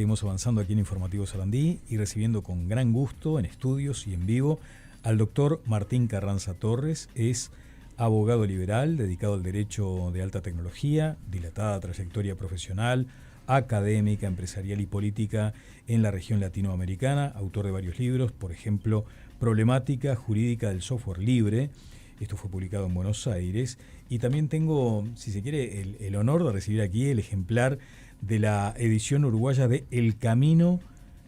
Seguimos avanzando aquí en Informativo Sarandí y recibiendo con gran gusto en estudios y en vivo al doctor Martín Carranza Torres. Es abogado liberal dedicado al derecho de alta tecnología, dilatada trayectoria profesional, académica, empresarial y política en la región latinoamericana, autor de varios libros, por ejemplo, Problemática Jurídica del Software Libre. Esto fue publicado en Buenos Aires. Y también tengo, si se quiere, el honor de recibir aquí el ejemplar de la edición uruguaya de El Camino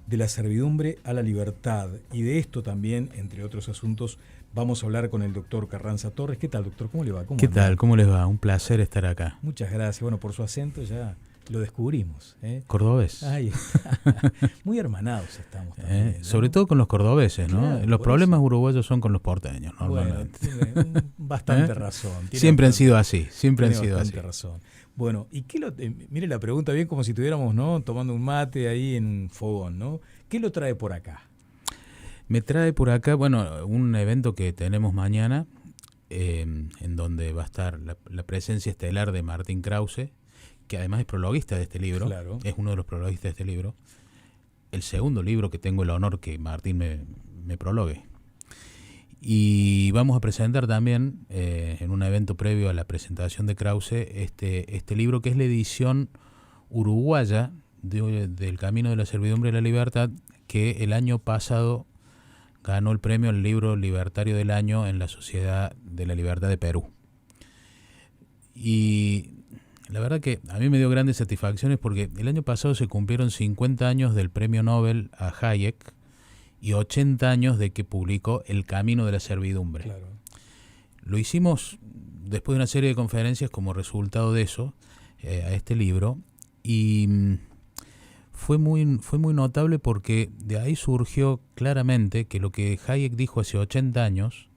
de la Servidumbre a la Libertad. Y de esto también, entre otros asuntos, vamos a hablar con el doctor Carranza Torres. ¿Qué tal, doctor? ¿Cómo le va? ¿Qué tal? ¿Cómo les va? Un placer estar acá. Muchas gracias. Bueno, por su acento ya lo descubrimos. Cordobés. Ahí está. Muy hermanados estamos también, ¿no? Sobre todo con los cordobeses, ¿no? Claro, los problemas uruguayos son con los porteños, normalmente. Bueno, tiene bastante razón. Siempre han sido así, siempre han sido así. Razón. Bueno, y mire la pregunta bien como si tuviéramos, ¿no?, tomando un mate ahí en un fogón, ¿no? ¿Qué lo trae por acá? Me trae por acá, bueno, un evento que tenemos mañana, en donde va a estar la presencia estelar de Martín Krause, que además es prologuista de este libro. Claro. Es uno de los prologuistas de este libro. El segundo libro que tengo el honor que Martín me prologue. Y vamos a presentar también, en un evento previo a la presentación de Krause, este libro que es la edición uruguaya del Camino de la Servidumbre a la Libertad, que el año pasado ganó el premio al libro libertario del año en la Sociedad de la Libertad de Perú. Y la verdad que a mí me dio grandes satisfacciones porque el año pasado se cumplieron 50 años del premio Nobel a Hayek y 80 años de que publicó El Camino de la Servidumbre. Claro. Lo hicimos después de una serie de conferencias como resultado de eso, a este libro, y fue muy notable porque de ahí surgió claramente que lo que Hayek dijo hace 80 años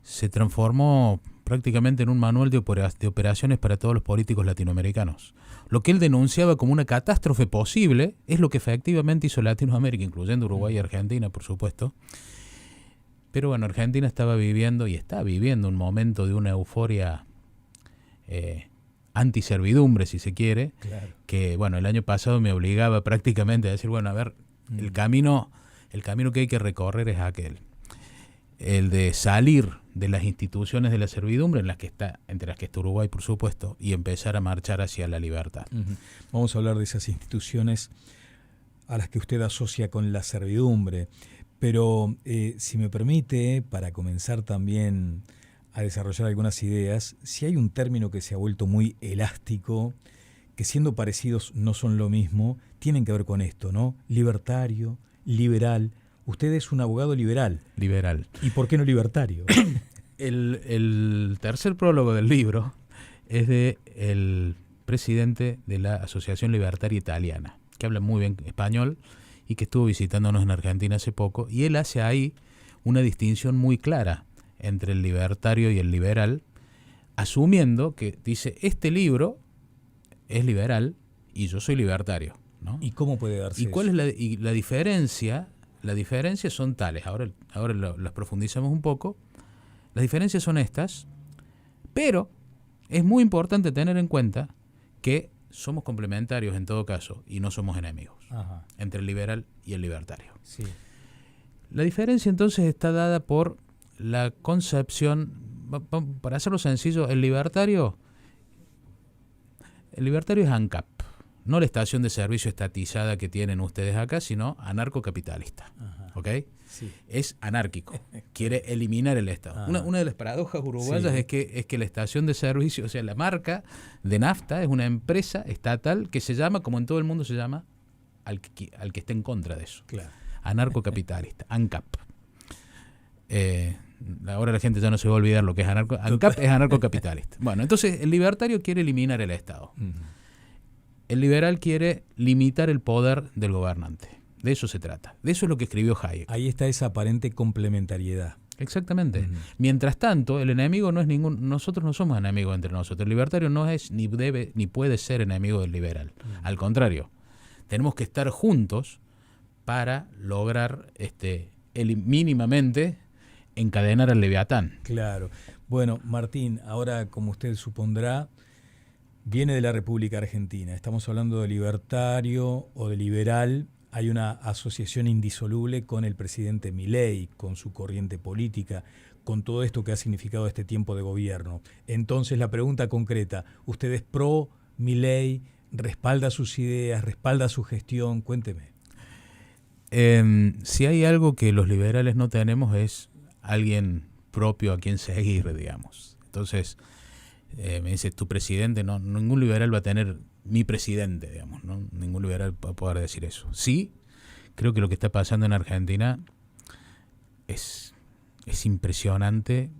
se transformó prácticamente en un manual de operaciones para todos los políticos latinoamericanos. Lo que él denunciaba como una catástrofe posible es lo que efectivamente hizo Latinoamérica, incluyendo Uruguay y Argentina, por supuesto. Pero bueno, Argentina estaba viviendo y está viviendo un momento de una euforia antiservidumbre, si se quiere, Claro. que bueno, el año pasado me obligaba prácticamente a decir, bueno, a ver, el camino que hay que recorrer es aquel. El de salir de las instituciones de la servidumbre, entre las que está Uruguay, por supuesto, y empezar a marchar hacia la libertad. Uh-huh. Vamos a hablar de esas instituciones a las que usted asocia con la servidumbre, pero si me permite, para comenzar también a desarrollar algunas ideas, si hay un término que se ha vuelto muy elástico, que siendo parecidos no son lo mismo, tienen que ver con esto, ¿no? Libertario, liberal. Usted es un abogado liberal. Liberal. ¿Y por qué no libertario? El tercer prólogo del libro es de el presidente de la Asociación Libertaria Italiana, que habla muy bien español y que estuvo visitándonos en Argentina hace poco, y él hace ahí una distinción muy clara entre el libertario y el liberal, asumiendo que dice, este libro es liberal y yo soy libertario, ¿no? ¿Y cómo puede darse ¿Y cuál eso? es la diferencia? Las diferencias son tales, ahora las profundizamos un poco. Las diferencias son estas, pero es muy importante tener en cuenta que somos complementarios en todo caso y no somos enemigos. Ajá. Entre el liberal y el libertario. Sí. La diferencia entonces está dada por la concepción, para hacerlo sencillo, el libertario es ANCAP, no la estación de servicio estatizada que tienen ustedes acá, sino anarcocapitalista. Ajá. ¿Ok? Sí. Es anárquico, quiere eliminar el Estado. Una de las paradojas uruguayas Sí. es que la estación de servicio, o sea, la marca de nafta es una empresa estatal que se llama, como en todo el mundo se llama, al que esté en contra de eso. Claro. Anarcocapitalista, ANCAP. Ahora la gente ya no se va a olvidar lo que es ANCAP, es anarcocapitalista. Bueno, entonces el libertario quiere eliminar el Estado. Uh-huh. El liberal quiere limitar el poder del gobernante. De eso se trata. De eso es lo que escribió Hayek. Ahí está esa aparente complementariedad. Exactamente. Uh-huh. Mientras tanto, el enemigo no es nosotros no somos enemigos entre nosotros. El libertario no es ni debe ni puede ser enemigo del liberal. Uh-huh. Al contrario, tenemos que estar juntos para lograr mínimamente encadenar al Leviatán. Claro. Bueno, Martín, ahora como usted supondrá, viene de la República Argentina. Estamos hablando de libertario o de liberal. Hay una asociación indisoluble con el presidente Milei, con su corriente política, con todo esto que ha significado este tiempo de gobierno. Entonces, la pregunta concreta, ¿usted es pro Milei? ¿Respalda sus ideas? ¿Respalda su gestión? Cuénteme. Si hay algo que los liberales no tenemos es alguien propio a quien seguir, digamos. Entonces, me dice, tu presidente, no, ningún liberal va a tener mi presidente, digamos, ¿no? Ningún liberal va a poder decir eso. Sí, creo que lo que está pasando en Argentina es impresionante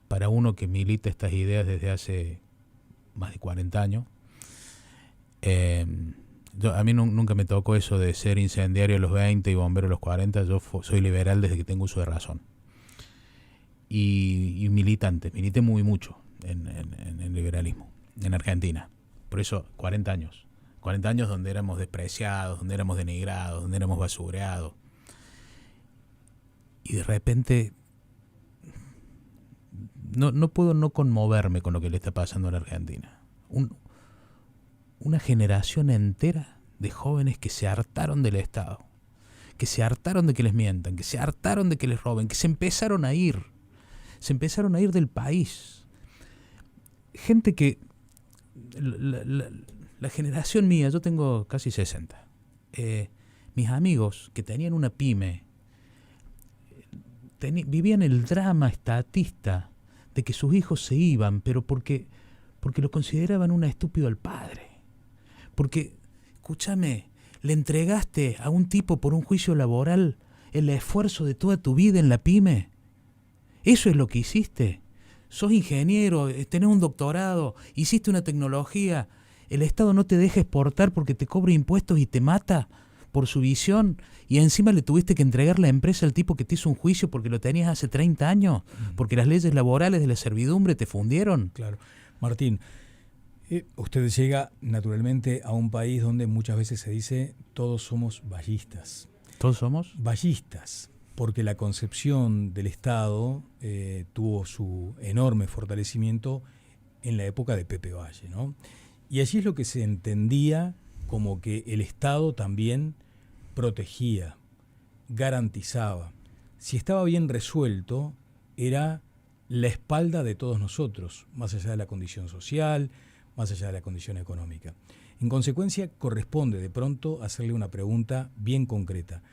para uno que milita estas ideas desde hace más de 40 años. A mí nunca me tocó eso de ser incendiario a los 20 y bombero a los 40. Yo soy liberal desde que tengo uso de razón. Y milité muy mucho en el liberalismo, en Argentina. Por eso 40 años. 40 años donde éramos despreciados, donde éramos denigrados, donde éramos basureados. Y de repente no puedo no conmoverme con lo que le está pasando a la Argentina. Una generación entera de jóvenes que se hartaron del Estado, que se hartaron de que les mientan, que se hartaron de que les roben, que se empezaron a ir del país. Gente que, la generación mía, yo tengo casi 60, mis amigos que tenían una pyme, vivían el drama estatista de que sus hijos se iban, pero porque lo consideraban un estúpido al padre. Porque, escúchame, le entregaste a un tipo por un juicio laboral el esfuerzo de toda tu vida en la pyme. Eso es lo que hiciste. Sos ingeniero, tenés un doctorado, hiciste una tecnología. El Estado no te deja exportar porque te cobra impuestos y te mata por su visión. Y encima le tuviste que entregar la empresa al tipo que te hizo un juicio porque lo tenías hace 30 años, porque las leyes laborales de la servidumbre te fundieron. Claro. Martín, usted llega naturalmente a un país donde muchas veces se dice todos somos vallistas. ¿Todos somos? Vallistas, porque la concepción del Estado tuvo su enorme fortalecimiento en la época de Pepe Valle, ¿no? Y allí es lo que se entendía como que el Estado también protegía, garantizaba. Si estaba bien resuelto, era la espalda de todos nosotros, más allá de la condición social, más allá de la condición económica. En consecuencia, corresponde de pronto hacerle una pregunta bien concreta.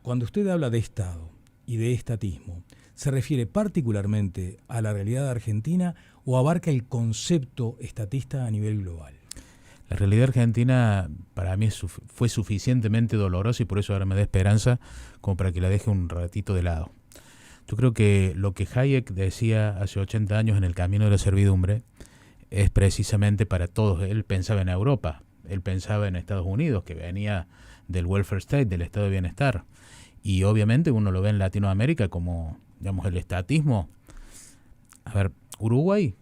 Cuando usted habla de Estado y de estatismo, ¿se refiere particularmente a la realidad argentina o abarca el concepto estatista a nivel global? La realidad argentina para mí fue suficientemente dolorosa y por eso ahora me da esperanza como para que la deje un ratito de lado. Yo creo que lo que Hayek decía hace 80 años en El camino de la servidumbre es precisamente para todos. Él pensaba en Europa, él pensaba en Estados Unidos, que venía del welfare state, del estado de bienestar. Y obviamente uno lo ve en Latinoamérica como, digamos, el estatismo. A ver, Uruguay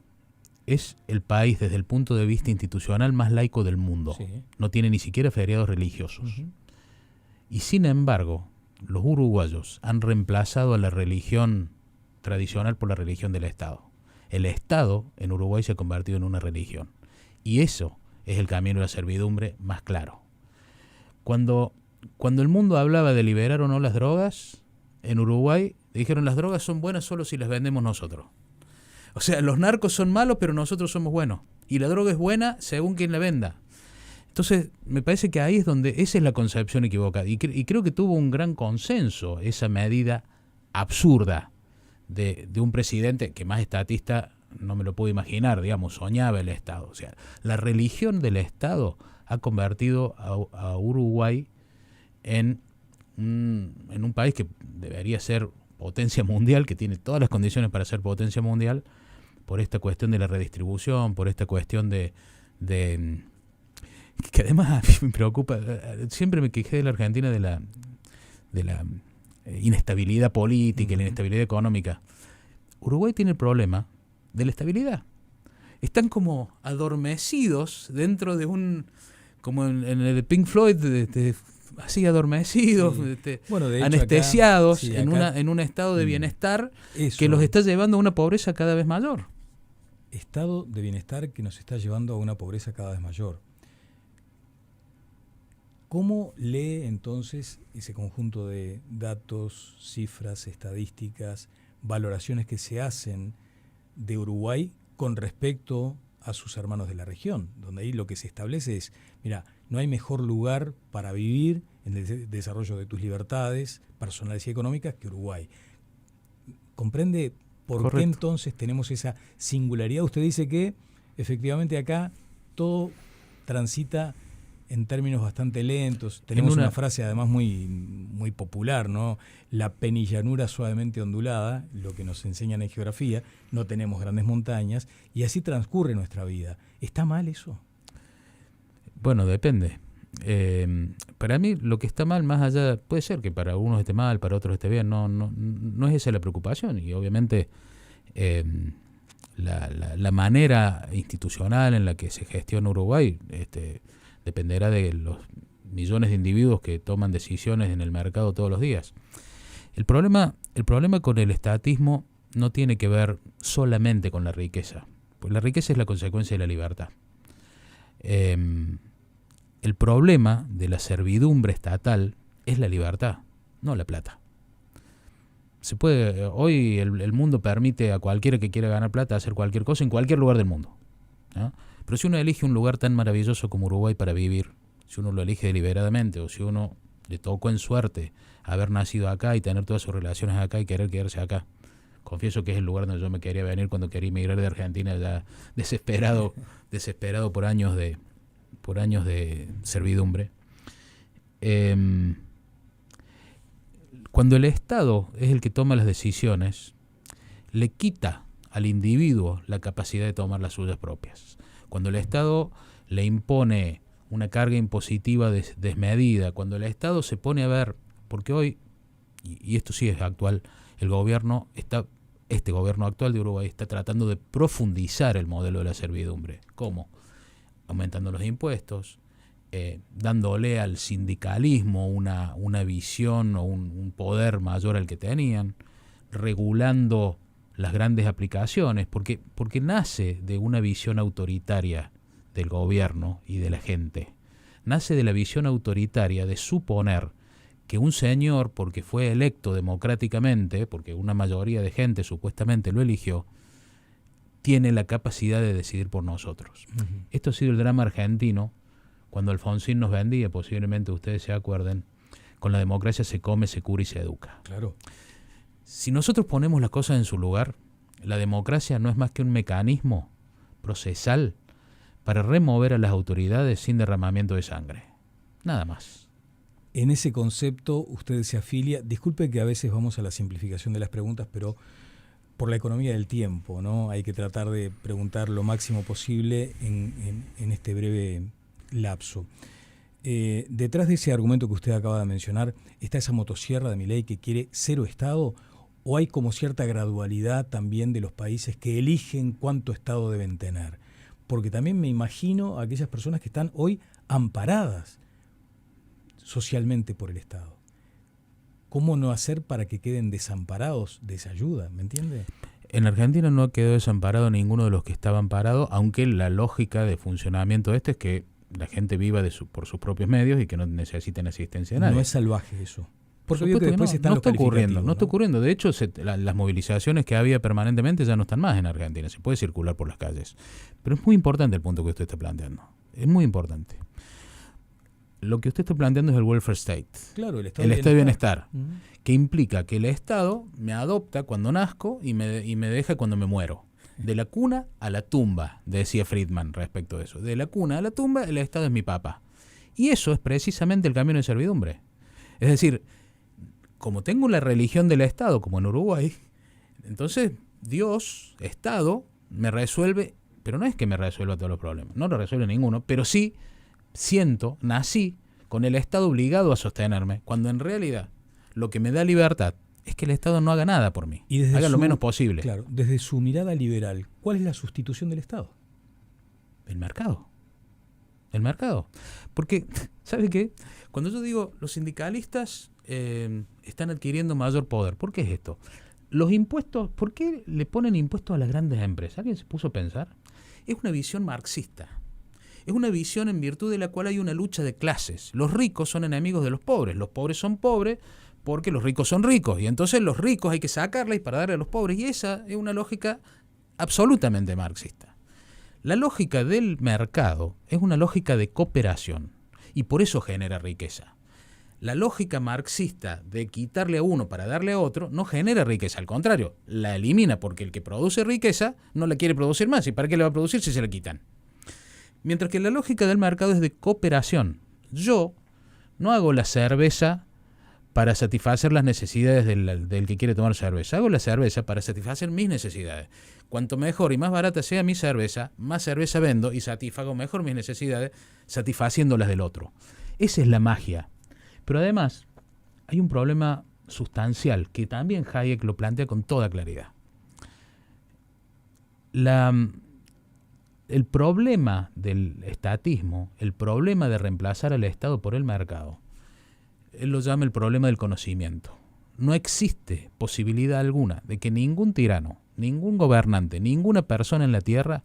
es el país desde el punto de vista institucional más laico del mundo. Sí. No tiene ni siquiera feriados religiosos. Uh-huh. Y sin embargo, los uruguayos han reemplazado a la religión tradicional por la religión del Estado. El Estado en Uruguay se ha convertido en una religión. Y eso es el camino de la servidumbre más claro. Cuando el mundo hablaba de liberar o no las drogas, en Uruguay dijeron las drogas son buenas solo si las vendemos nosotros. O sea, los narcos son malos, pero nosotros somos buenos. Y la droga es buena según quien la venda. Entonces, me parece que ahí es donde esa es la concepción equivocada. Y creo que tuvo un gran consenso esa medida absurda de un presidente que más estatista no me lo puedo imaginar, digamos, soñaba el Estado. O sea, la religión del Estado ha convertido a Uruguay en un país que debería ser potencia mundial, que tiene todas las condiciones para ser potencia mundial, por esta cuestión de la redistribución, por esta cuestión de que además a mí me preocupa. Siempre me quejé de la Argentina de la inestabilidad política y la inestabilidad económica. Uruguay tiene el problema de la estabilidad. Están como adormecidos dentro de como en el Pink Floyd, así adormecidos, sí. Bueno, de hecho, anestesiados acá, en un estado de bienestar que los está llevando a una pobreza cada vez mayor. estado de bienestar que nos está llevando a una pobreza cada vez mayor. ¿Cómo lee entonces ese conjunto de datos, cifras, estadísticas, valoraciones que se hacen de Uruguay con respecto a sus hermanos de la región? Donde ahí lo que se establece es, mira, no hay mejor lugar para vivir en el desarrollo de tus libertades personales y económicas que Uruguay. ¿Comprende por Correcto. qué entonces tenemos esa singularidad? Usted dice que efectivamente acá todo transita en términos bastante lentos. Tenemos una frase además muy popular, ¿no? La penillanura suavemente ondulada, lo que nos enseñan en geografía, no tenemos grandes montañas, y así transcurre nuestra vida. ¿Está mal eso? Bueno, depende. Para mí lo que está mal, más allá, puede ser que para unos esté mal, para otros esté bien, no es esa la preocupación. Y obviamente la manera institucional en la que se gestiona Uruguay dependerá de los millones de individuos que toman decisiones en el mercado todos los días. El problema con el estatismo no tiene que ver solamente con la riqueza, pues la riqueza es la consecuencia de la libertad. El problema de la servidumbre estatal es la libertad, no la plata. Hoy el mundo permite a cualquiera que quiera ganar plata hacer cualquier cosa en cualquier lugar del mundo, ¿no? Pero si uno elige un lugar tan maravilloso como Uruguay para vivir, si uno lo elige deliberadamente o si uno le tocó en suerte haber nacido acá y tener todas sus relaciones acá y querer quedarse acá, confieso que es el lugar donde yo me quería venir cuando quería emigrar de Argentina, ya desesperado por años de servidumbre. Cuando el Estado es el que toma las decisiones, le quita al individuo la capacidad de tomar las suyas propias. Cuando el Estado le impone una carga impositiva desmedida, cuando el Estado se pone a ver, porque hoy, y esto sí es actual, este gobierno actual de Uruguay está tratando de profundizar el modelo de la servidumbre. ¿Cómo? Aumentando los impuestos, dándole al sindicalismo una visión o un poder mayor al que tenían, regulando las grandes aplicaciones, porque nace de una visión autoritaria del gobierno y de la gente. Nace de la visión autoritaria de suponer que un señor, porque fue electo democráticamente, porque una mayoría de gente supuestamente lo eligió, tiene la capacidad de decidir por nosotros. Uh-huh. Esto ha sido el drama argentino, cuando Alfonsín nos vendía, posiblemente ustedes se acuerden, con la democracia se come, se cura y se educa. Claro. Si nosotros ponemos las cosas en su lugar, la democracia no es más que un mecanismo procesal para remover a las autoridades sin derramamiento de sangre. Nada más. En ese concepto usted se afilia, disculpe que a veces vamos a la simplificación de las preguntas, pero por la economía del tiempo, ¿no? Hay que tratar de preguntar lo máximo posible en este breve lapso. Detrás de ese argumento que usted acaba de mencionar, ¿está esa motosierra de Milei que quiere cero Estado? ¿O hay como cierta gradualidad también de los países que eligen cuánto Estado deben tener? Porque también me imagino a aquellas personas que están hoy amparadas socialmente por el Estado. ¿Cómo no hacer para que queden desamparados de esa ayuda? ¿Me entiende? En Argentina no quedó desamparado ninguno de los que estaban parados, aunque la lógica de funcionamiento de esto es que la gente viva por sus propios medios y que no necesiten asistencia de nadie. No es salvaje eso. Porque veo que después no está ocurriendo. De hecho, las movilizaciones que había permanentemente ya no están más en Argentina. Se puede circular por las calles. Pero es muy importante el punto que usted está planteando. Es muy importante. Lo que usted está planteando es el welfare state. Claro, el estado de bienestar. Uh-huh. Que implica que el Estado me adopta cuando nazco y me deja cuando me muero. De la cuna a la tumba, decía Friedman respecto a eso. De la cuna a la tumba, el Estado es mi papá. Y eso es precisamente el camino de servidumbre. Es decir, como tengo la religión del Estado, como en Uruguay, entonces Dios, Estado, me resuelve, pero no es que me resuelva todos los problemas, no lo resuelve ninguno, pero sí nací con el Estado obligado a sostenerme, cuando en realidad lo que me da libertad es que el Estado no haga nada por mí, haga lo menos posible. Claro, desde su mirada liberal, ¿cuál es la sustitución del Estado? El mercado. El mercado. Porque, ¿sabe qué? Cuando yo digo los sindicalistas están adquiriendo mayor poder, ¿por qué es esto? los impuestos, ¿por qué le ponen impuestos a las grandes empresas? ¿Alguien se puso a pensar? Es una visión marxista. Es una visión en virtud de la cual hay una lucha de clases. Los ricos son enemigos de los pobres son pobres porque los ricos son ricos, y entonces los ricos hay que sacarles para darle a los pobres, y esa es una lógica absolutamente marxista. La lógica del mercado es una lógica de cooperación, y por eso genera riqueza. La lógica marxista de quitarle a uno para darle a otro no genera riqueza, al contrario, la elimina, porque el que produce riqueza no la quiere producir más, ¿y para qué la va a producir si se la quitan? Mientras que la lógica del mercado es de cooperación. Yo no hago la cerveza para satisfacer las necesidades del que quiere tomar cerveza. Hago la cerveza para satisfacer mis necesidades. Cuanto mejor y más barata sea mi cerveza, más cerveza vendo y satisfago mejor mis necesidades satisfaciendo las del otro. Esa es la magia. Pero además hay un problema sustancial que también Hayek lo plantea con toda claridad. El problema del estatismo, el problema de reemplazar al Estado por el mercado, él lo llama el problema del conocimiento. No existe posibilidad alguna de que ningún tirano, ningún gobernante, ninguna persona en la Tierra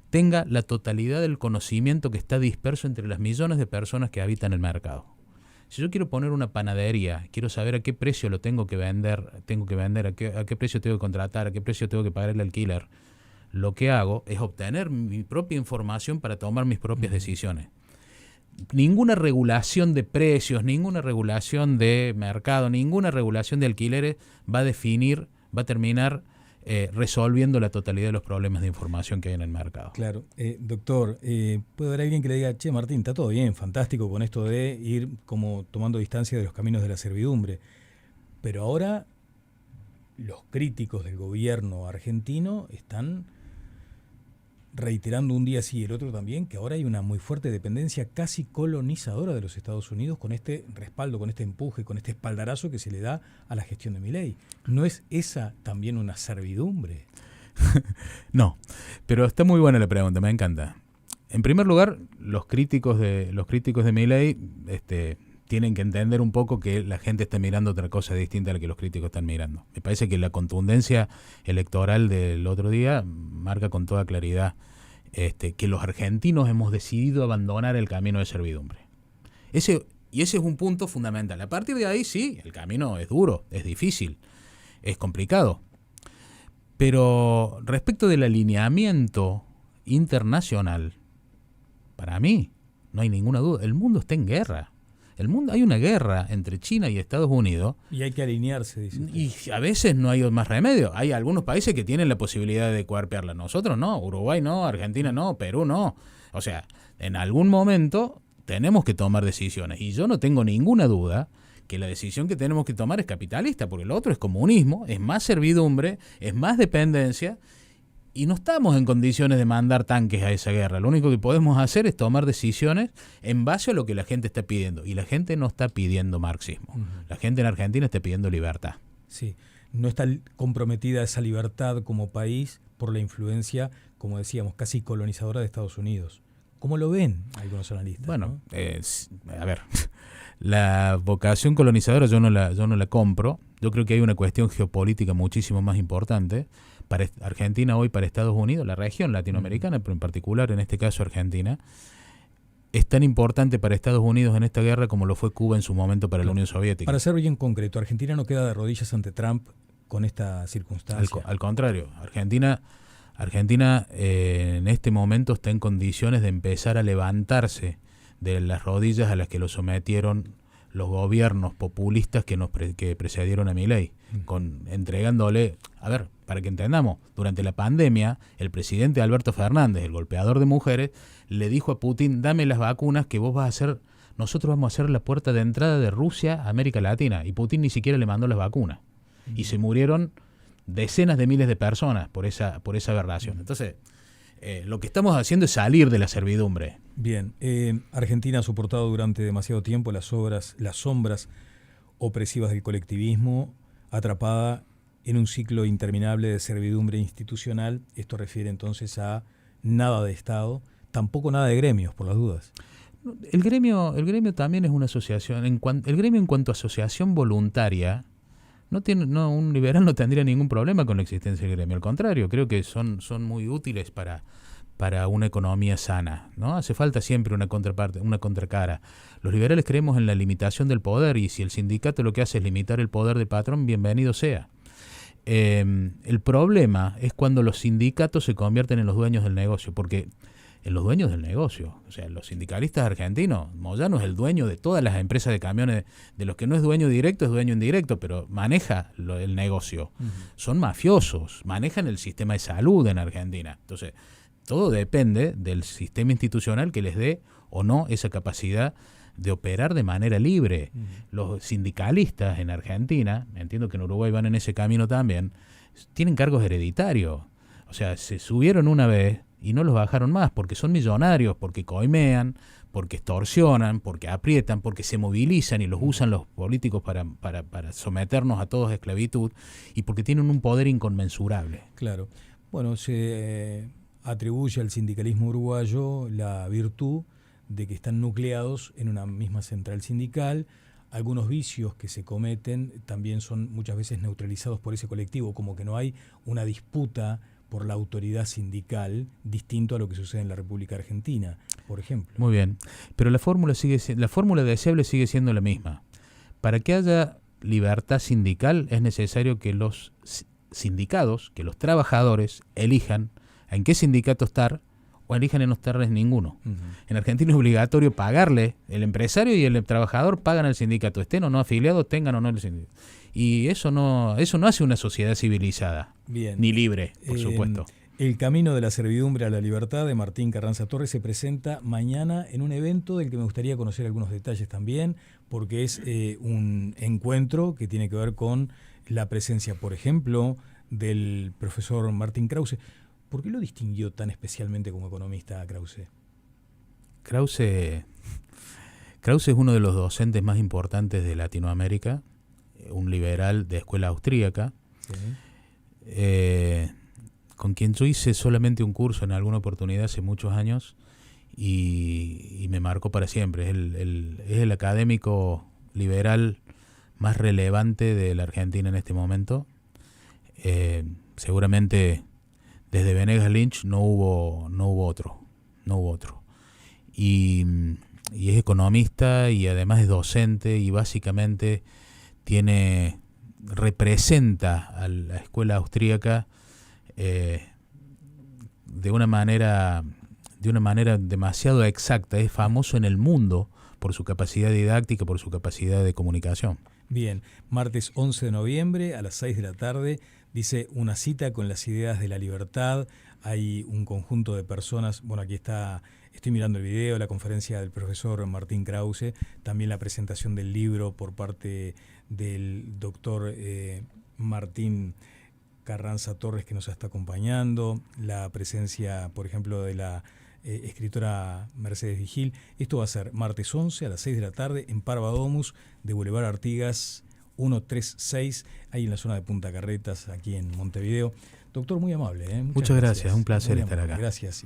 tenga la totalidad del conocimiento que está disperso entre las millones de personas que habitan el mercado. Si yo quiero poner una panadería, quiero saber a qué precio lo tengo que vender, a qué precio tengo que contratar, a qué precio tengo que pagar el alquiler, lo que hago es obtener mi propia información para tomar mis propias decisiones. Ninguna regulación de precios, ninguna regulación de mercado, ninguna regulación de alquileres va a terminar resolviendo la totalidad de los problemas de información que hay en el mercado. Claro. Doctor, puede haber alguien que le diga, che, Martín, está todo bien, fantástico con esto de ir como tomando distancia de los caminos de la servidumbre. Pero ahora los críticos del gobierno argentino están reiterando un día sí y el otro también, que ahora hay una muy fuerte dependencia casi colonizadora de los Estados Unidos con este respaldo, con este empuje, con este espaldarazo que se le da a la gestión de Milei. ¿No es esa también una servidumbre? No, pero está muy buena la pregunta, me encanta. En primer lugar, los críticos de Milei tienen que entender un poco que la gente está mirando otra cosa distinta a la que los críticos están mirando. Me parece que la contundencia electoral del otro día marca con toda claridad que los argentinos hemos decidido abandonar el camino de servidumbre. Ese es un punto fundamental. A partir de ahí, sí, el camino es duro, es difícil, es complicado. Pero respecto del alineamiento internacional, para mí no hay ninguna duda. El mundo está en guerra. Hay una guerra entre China y Estados Unidos. Y hay que alinearse, dice usted. Y a veces no hay más remedio. Hay algunos países que tienen la posibilidad de coarpearla. Nosotros no, Uruguay no, Argentina no, Perú no. O sea, en algún momento tenemos que tomar decisiones. Y yo no tengo ninguna duda que la decisión que tenemos que tomar es capitalista, porque lo otro es comunismo, es más servidumbre, es más dependencia. Y no estamos en condiciones de mandar tanques a esa guerra. Lo único que podemos hacer es tomar decisiones en base a lo que la gente está pidiendo. Y la gente no está pidiendo marxismo. La gente en Argentina está pidiendo libertad. Sí, no está comprometida esa libertad como país por la influencia, como decíamos, casi colonizadora de Estados Unidos. ¿Cómo lo ven algunos analistas? Bueno, ¿no? A ver, la vocación colonizadora yo no la compro. Yo creo que hay una cuestión geopolítica muchísimo más importante para Argentina hoy, para Estados Unidos, la región latinoamericana, pero en particular en este caso Argentina, es tan importante para Estados Unidos en esta guerra como lo fue Cuba en su momento para la Unión Soviética. Para ser bien concreto, Argentina no queda de rodillas ante Trump con esta circunstancia. Al contrario, Argentina en este momento está en condiciones de empezar a levantarse de las rodillas a las que lo sometieron los gobiernos populistas que precedieron a Milei, entregándole, a ver, para que entendamos, durante la pandemia, el presidente Alberto Fernández, el golpeador de mujeres, le dijo a Putin, dame las vacunas que nosotros vamos a hacer la puerta de entrada de Rusia a América Latina, y Putin ni siquiera le mandó las vacunas. Y se murieron decenas de miles de personas por esa aberración. Entonces, lo que estamos haciendo es salir de la servidumbre. Bien, Argentina ha soportado durante demasiado tiempo las sombras opresivas del colectivismo, atrapada en un ciclo interminable de servidumbre institucional. Esto refiere entonces a nada de Estado, tampoco nada de gremios, por las dudas. El gremio también es una asociación. El gremio en cuanto a asociación voluntaria un liberal no tendría ningún problema con la existencia del gremio. Al contrario, creo que son muy útiles para una economía sana, ¿no? Hace falta siempre una contraparte, una contracara. Los liberales creemos en la limitación del poder, y si el sindicato lo que hace es limitar el poder del patrón, bienvenido sea. El problema es cuando los sindicatos se convierten en los dueños del negocio, porque en los dueños del negocio, o sea, los sindicalistas argentinos, Moyano es el dueño de todas las empresas de camiones, de los que no es dueño directo, es dueño indirecto, pero maneja el negocio. Uh-huh. Son mafiosos, manejan el sistema de salud en Argentina. Entonces, todo depende del sistema institucional que les dé o no esa capacidad de operar de manera libre. Uh-huh. Los sindicalistas en Argentina, entiendo que en Uruguay van en ese camino también, tienen cargos hereditarios. O sea, se subieron una vez y no los bajaron más, porque son millonarios, porque coimean, porque extorsionan, porque aprietan, porque se movilizan y los usan los políticos para someternos a todos a esclavitud, y porque tienen un poder inconmensurable. Claro. Bueno, se atribuye al sindicalismo uruguayo la virtud de que están nucleados en una misma central sindical. Algunos vicios que se cometen también son muchas veces neutralizados por ese colectivo, como que no hay una disputa por la autoridad sindical, distinto a lo que sucede en la República Argentina, por ejemplo. Muy bien, pero la fórmula deseable sigue siendo la misma. Para que haya libertad sindical es necesario que los sindicados, que los trabajadores elijan en qué sindicato estar, o elijan en no estar en ninguno. Uh-huh. En Argentina es obligatorio pagarle, el empresario y el trabajador pagan al sindicato, estén o no afiliados, tengan o no el sindicato. Y eso no hace una sociedad civilizada. Bien. Ni libre, por supuesto. El camino de la servidumbre a la libertad de Martín Carranza Torres se presenta mañana en un evento del que me gustaría conocer algunos detalles también, porque es un encuentro que tiene que ver con la presencia, por ejemplo, del profesor Martín Krause. ¿Por qué lo distinguió tan especialmente como economista a Krause? Krause es uno de los docentes más importantes de Latinoamérica, un liberal de escuela austríaca, sí. Con quien yo hice solamente un curso en alguna oportunidad hace muchos años y me marcó para siempre. Es el académico liberal más relevante de la Argentina en este momento. Seguramente desde Venegas Lynch no hubo otro. Y es economista y además es docente, y básicamente representa a la escuela austríaca de una manera demasiado exacta. Es famoso en el mundo por su capacidad didáctica, por su capacidad de comunicación. Bien, martes 11 de noviembre a las 6 de la tarde, dice, una cita con las ideas de la libertad. Hay un conjunto de personas, bueno, aquí estoy mirando el video, la conferencia del profesor Martín Krause, también la presentación del libro por parte del doctor Martín Carranza Torres, que nos está acompañando, la presencia, por ejemplo, de la escritora Mercedes Vigil. Esto va a ser martes 11 a las 6 de la tarde en Parva Domus de Boulevard Artigas 136, ahí en la zona de Punta Carretas, aquí en Montevideo. Doctor, muy amable. Muchas gracias, un placer estar acá. Gracias.